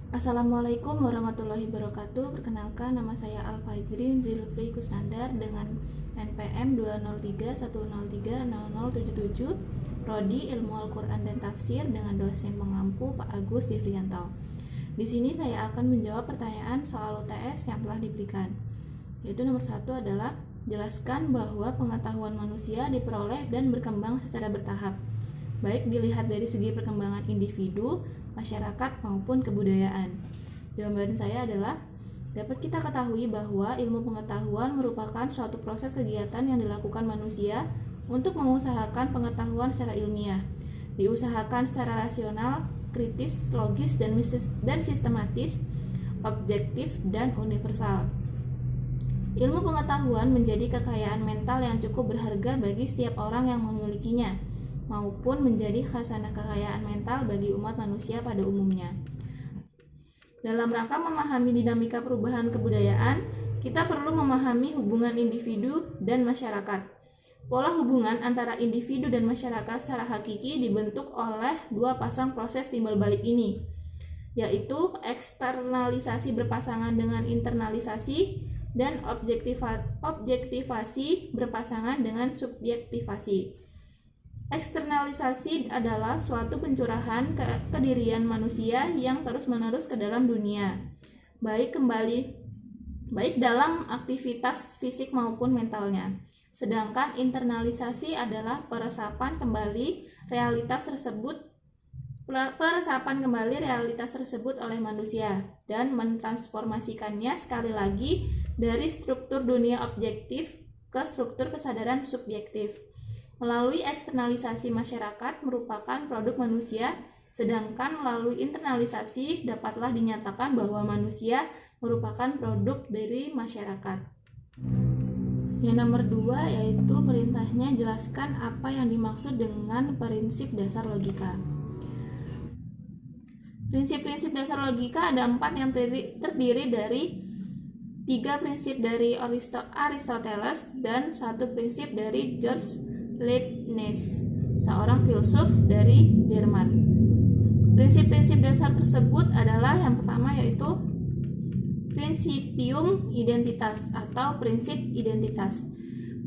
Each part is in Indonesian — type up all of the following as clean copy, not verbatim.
Assalamualaikum warahmatullahi wabarakatuh. Perkenalkan, nama saya Al-Fajrin Zilfri Kusnandar dengan NPM 20310300077, Prodi Ilmu Al-Quran dan Tafsir dengan dosen pengampu Pak Agus Divrianto. Di sini saya akan menjawab pertanyaan soal UTS yang telah diberikan. Yaitu nomor 1 adalah jelaskan bahwa pengetahuan manusia diperoleh dan berkembang secara bertahap, baik dilihat dari segi perkembangan individu, masyarakat, maupun kebudayaan. Jawaban saya adalah, dapat kita ketahui bahwa ilmu pengetahuan merupakan suatu proses kegiatan yang dilakukan manusia untuk mengusahakan pengetahuan secara ilmiah, diusahakan secara rasional, kritis, logis, dan sistematis, objektif, dan universal. Ilmu pengetahuan menjadi kekayaan mental yang cukup berharga bagi setiap orang yang memilikinya, maupun menjadi khazanah kekayaan mental bagi umat manusia pada umumnya. Dalam rangka memahami dinamika perubahan kebudayaan, kita perlu memahami hubungan individu dan masyarakat. Pola hubungan antara individu dan masyarakat secara hakiki dibentuk oleh dua pasang proses timbal balik ini, yaitu eksternalisasi berpasangan dengan internalisasi dan objektivasi berpasangan dengan subjektivasi. Eksternalisasi adalah suatu pencurahan kedirian manusia yang terus-menerus ke dalam dunia, baik dalam aktivitas fisik maupun mentalnya. Sedangkan internalisasi adalah peresapan kembali realitas tersebut oleh manusia dan mentransformasikannya sekali lagi dari struktur dunia objektif ke struktur kesadaran subjektif. Melalui eksternalisasi, masyarakat merupakan produk manusia, sedangkan melalui internalisasi dapatlah dinyatakan bahwa manusia merupakan produk dari masyarakat. Yang nomor 2 yaitu perintahnya jelaskan apa yang dimaksud dengan prinsip dasar logika. Prinsip-prinsip dasar logika ada 4 yang terdiri dari 3 prinsip dari Aristoteles dan 1 prinsip dari George Leibniz, seorang filsuf dari Jerman. Prinsip-prinsip dasar tersebut adalah yang pertama yaitu Principium Identitas atau prinsip identitas.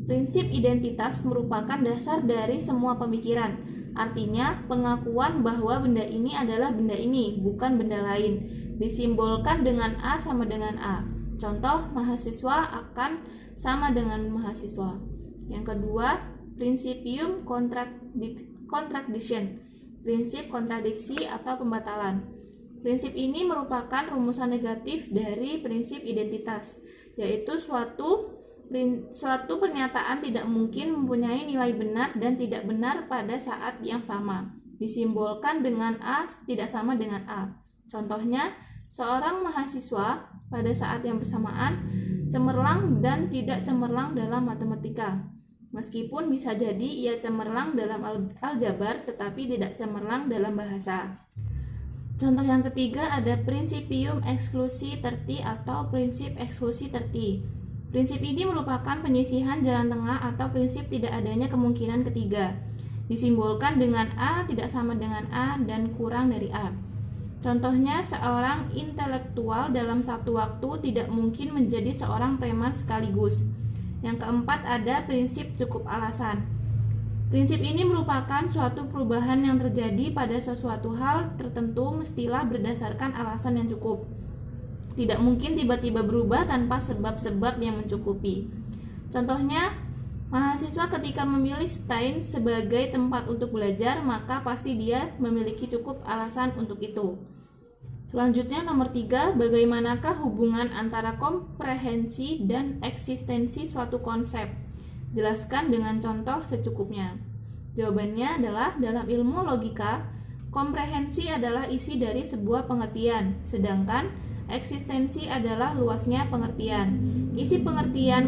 Prinsip identitas merupakan dasar dari semua pemikiran. Artinya, pengakuan bahwa benda ini adalah benda ini, bukan benda lain. Disimbolkan dengan A sama dengan A. Contoh, mahasiswa akan sama dengan mahasiswa. Yang kedua, Principium Contradiction, prinsip kontradiksi atau pembatalan. Prinsip ini merupakan rumusan negatif dari prinsip identitas, yaitu suatu pernyataan tidak mungkin mempunyai nilai benar dan tidak benar pada saat yang sama. Disimbolkan dengan A tidak sama dengan A. Contohnya, seorang mahasiswa pada saat yang bersamaan cemerlang dan tidak cemerlang dalam matematika. Meskipun bisa jadi ia cemerlang dalam aljabar tetapi tidak cemerlang dalam bahasa. Contoh yang ketiga ada Principium Exclusi Terti atau prinsip eksklusi terti. Prinsip ini merupakan penyisihan jalan tengah atau prinsip tidak adanya kemungkinan ketiga. Disimbolkan dengan A tidak sama dengan A dan kurang dari A. Contohnya, seorang intelektual dalam satu waktu tidak mungkin menjadi seorang preman sekaligus. Yang keempat ada prinsip cukup alasan. Prinsip ini merupakan suatu perubahan yang terjadi pada sesuatu hal tertentu mestilah berdasarkan alasan yang cukup. Tidak mungkin tiba-tiba berubah tanpa sebab-sebab yang mencukupi. Contohnya, mahasiswa ketika memilih Stein sebagai tempat untuk belajar, maka pasti dia memiliki cukup alasan untuk itu. Selanjutnya nomor 3, bagaimanakah hubungan antara komprehensi dan eksistensi suatu konsep? Jelaskan dengan contoh secukupnya. Jawabannya adalah dalam ilmu logika, komprehensi adalah isi dari sebuah pengertian, sedangkan eksistensi adalah luasnya pengertian. Isi pengertian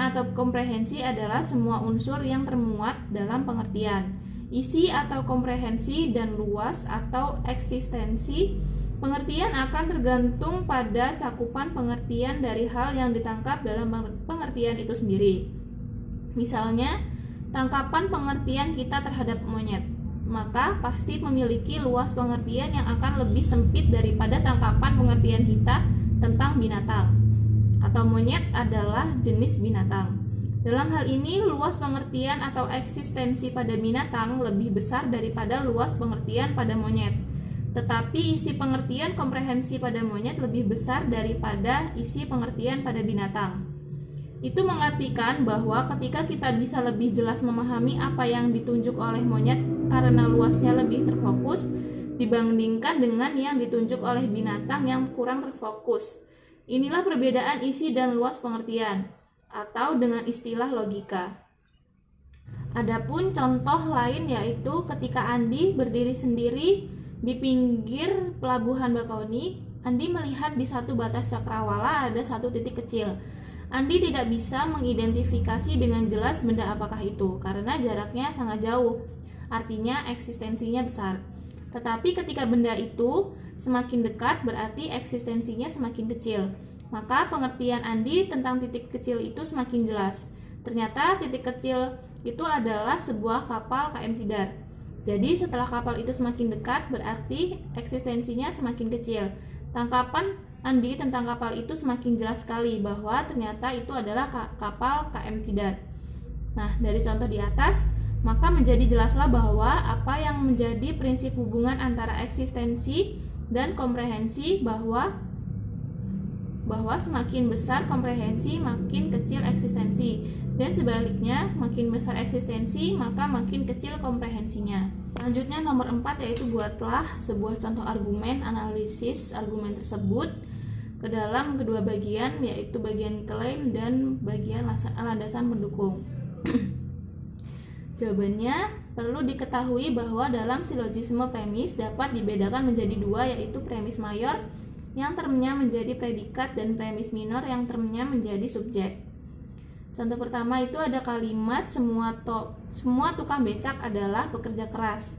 atau komprehensi adalah semua unsur yang termuat dalam pengertian. Isi atau komprehensi dan luas atau eksistensi pengertian akan tergantung pada cakupan pengertian dari hal yang ditangkap dalam pengertian itu sendiri. Misalnya, tangkapan pengertian kita terhadap monyet. maka pasti memiliki luas pengertian yang akan lebih sempit daripada tangkapan pengertian kita tentang binatang atau monyet adalah jenis binatang. Dalam hal ini, luas pengertian atau eksistensi pada binatang lebih besar daripada luas pengertian pada monyet. Tetapi isi pengertian komprehensi pada monyet lebih besar daripada isi pengertian pada binatang. Itu mengartikan bahwa ketika kita bisa lebih jelas memahami apa yang ditunjuk oleh monyet karena luasnya lebih terfokus dibandingkan dengan yang ditunjuk oleh binatang yang kurang terfokus. Inilah perbedaan isi dan luas pengertian, atau dengan istilah logika. Adapun contoh lain yaitu ketika Andi berdiri sendiri di pinggir pelabuhan Bakauni, Andi melihat di satu batas cakrawala ada satu titik kecil. Andi tidak bisa mengidentifikasi dengan jelas benda apakah itu karena jaraknya sangat jauh, artinya eksistensinya besar. Tetapi ketika benda itu semakin dekat berarti eksistensinya semakin kecil. Maka pengertian Andi tentang titik kecil itu semakin jelas. Ternyata titik kecil itu adalah sebuah kapal KM Tidar. Jadi setelah kapal itu semakin dekat berarti eksistensinya semakin kecil. Tangkapan Andi tentang kapal itu semakin jelas sekali bahwa ternyata itu adalah kapal KM Tidar. Nah, dari contoh di atas, maka menjadi jelaslah bahwa apa yang menjadi prinsip hubungan antara eksistensi dan komprehensi bahwa semakin besar komprehensi makin kecil eksistensi, dan sebaliknya makin besar eksistensi maka makin kecil komprehensinya. Selanjutnya nomor 4 yaitu buatlah sebuah contoh argumen, analisis argumen tersebut ke dalam kedua bagian yaitu bagian klaim dan bagian landasan pendukung. Jawabannya, perlu diketahui bahwa dalam silogisme premis dapat dibedakan menjadi dua yaitu premis mayor yang termnya menjadi predikat dan premis minor yang termnya menjadi subjek. Contoh pertama itu ada kalimat semua tukang becak adalah pekerja keras.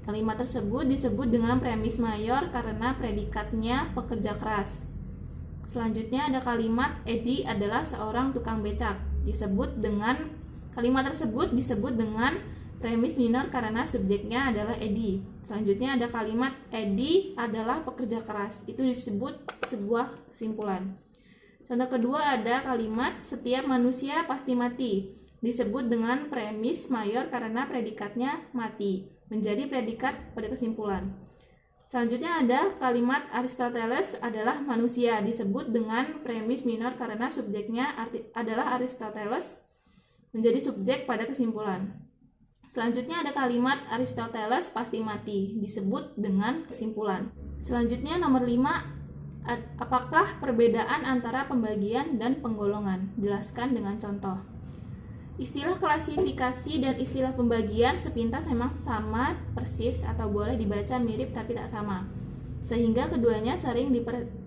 Kalimat tersebut disebut dengan premis mayor karena predikatnya pekerja keras. Selanjutnya ada kalimat Edi adalah seorang tukang becak. Kalimat tersebut disebut dengan premis minor karena subjeknya adalah Edi. Selanjutnya ada kalimat Edi adalah pekerja keras. Itu disebut sebuah kesimpulan. Contoh kedua ada kalimat setiap manusia pasti mati. Disebut dengan premis mayor karena predikatnya mati. Menjadi predikat pada kesimpulan. Selanjutnya ada kalimat Aristoteles adalah manusia. Disebut dengan premis minor karena subjeknya adalah Aristoteles. Menjadi subjek pada kesimpulan. Selanjutnya ada kalimat Aristoteles pasti mati, disebut dengan kesimpulan. Selanjutnya nomor 5, apakah perbedaan antara pembagian dan penggolongan? Jelaskan dengan contoh. Istilah klasifikasi dan istilah pembagian sepintas memang sama persis atau boleh dibaca mirip tapi tak sama. Sehingga keduanya sering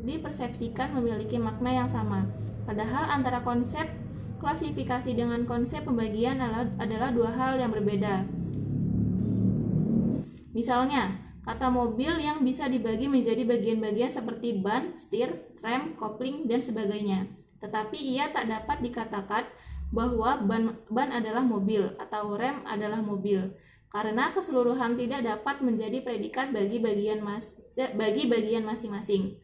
dipersepsikan memiliki makna yang sama. Padahal antara konsep klasifikasi dengan konsep pembagian adalah dua hal yang berbeda. Misalnya, kata mobil yang bisa dibagi menjadi bagian-bagian seperti ban, setir, rem, kopling, dan sebagainya. Tetapi ia tak dapat dikatakan bahwa ban adalah mobil atau rem adalah mobil, karena keseluruhan tidak dapat menjadi predikat bagi bagian masing-masing.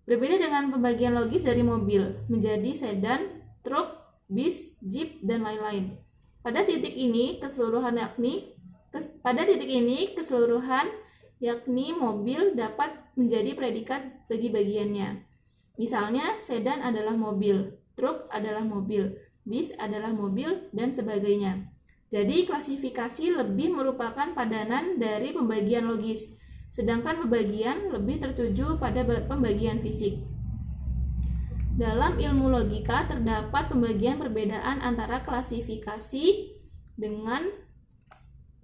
Berbeda dengan pembagian logis dari mobil menjadi sedan, truk, bis, jeep, dan lain-lain. Pada titik ini keseluruhan yakni mobil dapat menjadi predikat bagi bagiannya. Misalnya sedan adalah mobil, truk adalah mobil, bis adalah mobil, dan sebagainya. Jadi klasifikasi lebih merupakan padanan dari pembagian logis, sedangkan pembagian lebih tertuju pada pembagian fisik. Dalam ilmu logika terdapat pembagian perbedaan antara klasifikasi dengan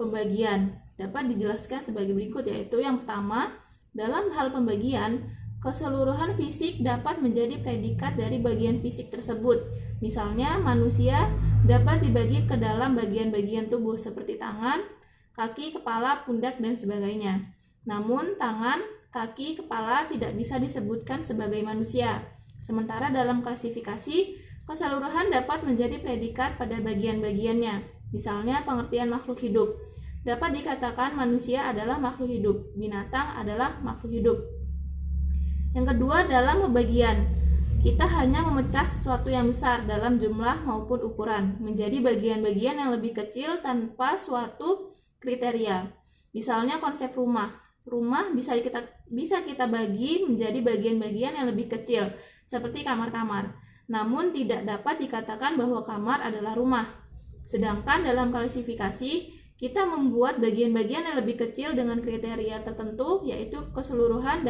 pembagian. Dapat dijelaskan sebagai berikut yaitu yang pertama, dalam hal pembagian, keseluruhan fisik dapat menjadi predikat dari bagian fisik tersebut. Misalnya, manusia dapat dibagi ke dalam bagian-bagian tubuh seperti tangan, kaki, kepala, pundak, dan sebagainya. Namun, tangan, kaki, kepala tidak bisa disebutkan sebagai manusia. Sementara dalam klasifikasi, keseluruhan dapat menjadi predikat pada bagian-bagiannya. Misalnya pengertian makhluk hidup. dapat dikatakan manusia adalah makhluk hidup, binatang adalah makhluk hidup. Yang kedua, dalam pembagian, kita hanya memecah sesuatu yang besar dalam jumlah maupun ukuran menjadi bagian-bagian yang lebih kecil tanpa suatu kriteria. Misalnya konsep rumah. Rumah bisa kita bagi menjadi bagian-bagian yang lebih kecil, seperti kamar-kamar. Namun tidak dapat dikatakan bahwa kamar adalah rumah. Sedangkan dalam klasifikasi, kita membuat bagian-bagian yang lebih kecil dengan kriteria tertentu, yaitu keseluruhan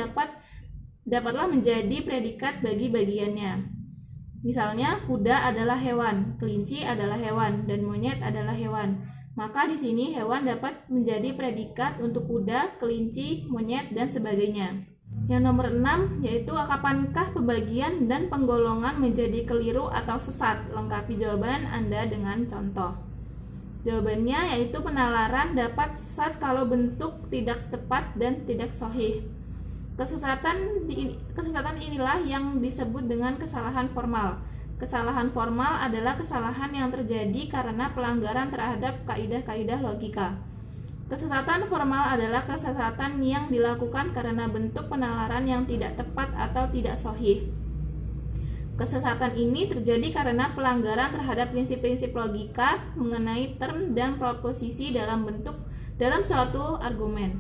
dapatlah menjadi predikat bagi bagiannya. Misalnya, kuda adalah hewan, kelinci adalah hewan, dan monyet adalah hewan. Maka di sini hewan dapat menjadi predikat untuk kuda, kelinci, monyet, dan sebagainya. Yang nomor 6 yaitu kapankah pembagian dan penggolongan menjadi keliru atau sesat? Lengkapi jawaban Anda dengan contoh. Jawabannya yaitu penalaran dapat sesat kalau bentuk tidak tepat dan tidak sahih. Kesesatan inilah yang disebut dengan kesalahan formal. Kesalahan formal adalah kesalahan yang terjadi karena pelanggaran terhadap kaidah-kaidah logika. Kesesatan formal adalah kesesatan yang dilakukan karena bentuk penalaran yang tidak tepat atau tidak sahih. Kesesatan ini terjadi karena pelanggaran terhadap prinsip-prinsip logika mengenai term dan proposisi dalam suatu argumen.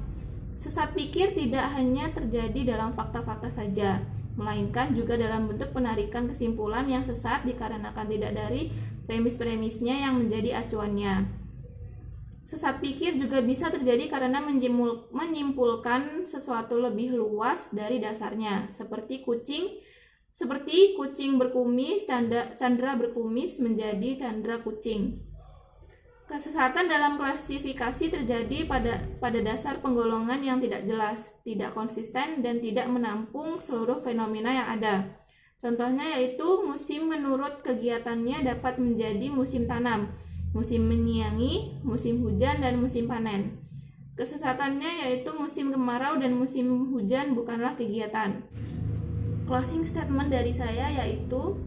Sesat pikir tidak hanya terjadi dalam fakta-fakta saja, melainkan juga dalam bentuk penarikan kesimpulan yang sesat dikarenakan tidak dari premis-premisnya yang menjadi acuannya. Sesat pikir juga bisa terjadi karena menyimpulkan sesuatu lebih luas dari dasarnya, seperti kucing berkumis, candra berkumis menjadi candra kucing. Kesesatan dalam klasifikasi terjadi pada dasar penggolongan yang tidak jelas, tidak konsisten, dan tidak menampung seluruh fenomena yang ada. Contohnya yaitu musim menurut kegiatannya dapat menjadi musim tanam, musim menyiangi, musim hujan, dan musim panen. Kesesatannya yaitu musim kemarau dan musim hujan bukanlah kegiatan. Closing statement dari saya yaitu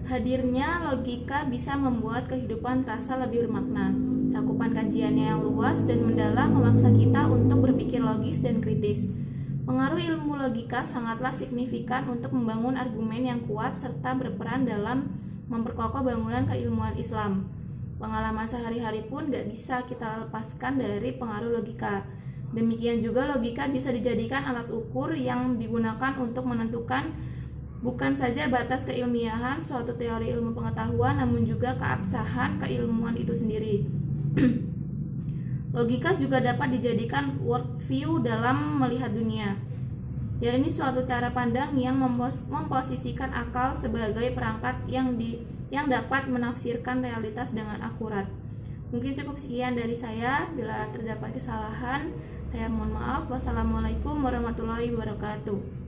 hadirnya logika bisa membuat kehidupan terasa lebih bermakna. Cakupan kajiannya yang luas dan mendalam memaksa kita untuk berpikir logis dan kritis. Pengaruh ilmu logika sangatlah signifikan untuk membangun argumen yang kuat serta berperan dalam memperkokoh bangunan keilmuan Islam. Pengalaman sehari-hari pun gak bisa kita lepaskan dari pengaruh logika. Demikian juga logika bisa dijadikan alat ukur yang digunakan untuk menentukan bukan saja batas keilmiahan suatu teori ilmu pengetahuan, namun juga keabsahan keilmuan itu sendiri. Logika juga dapat dijadikan worldview dalam melihat dunia. Ya, ini suatu cara pandang yang memposisikan akal sebagai perangkat yang dapat menafsirkan realitas dengan akurat. Mungkin cukup sekian dari saya. Bila terdapat kesalahan, saya mohon maaf. Wassalamualaikum warahmatullahi wabarakatuh.